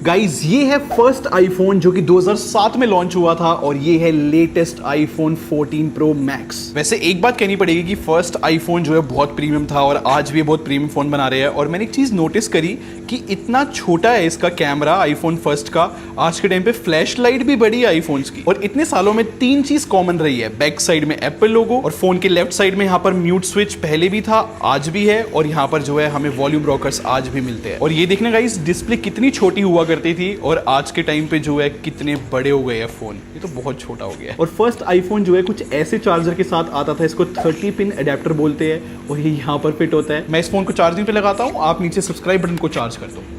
Guys ये है first iPhone जो कि 2007 में लॉन्च हुआ था और ये है लेटेस्ट आईफोन 14 प्रो मैक्स। वैसे एक बात कहनी पड़ेगी कि फर्स्ट आईफोन जो है बहुत प्रीमियम था और आज भी बहुत प्रीमियम फोन बना रहे हैं। और मैंने एक चीज नोटिस करी कि इतना छोटा है इसका कैमरा आईफोन फर्स्ट का। आज के टाइम पे फ्लैश लाइट भी बड़ी है आईफोन्स की। और इतने सालों में तीन चीज कॉमन रही है, बैक साइड में एप्पल लोगो और फोन के लेफ्ट साइड में यहाँ पर म्यूट स्विच पहले भी था, आज भी है, और यहाँ पर जो है हमें वॉल्यूम रॉकर्स आज भी मिलते हैं। और ये देखने गाइस डिस्प्ले कितनी छोटी हुआ करती थी और आज के टाइम पे जो है कितने बड़े हो गए हैं फोन। ये तो बहुत छोटा हो गया है। और फर्स्ट आईफोन जो है कुछ ऐसे चार्जर के साथ आता था, इसको 30 पिन अडेप्टर बोलते हैं और ये यहाँ पर फिट होता है। मैं इस फोन को चार्जिंग पे लगाता हूँ, आप नीचे सब्सक्राइब बटन को चार्ज कर दो।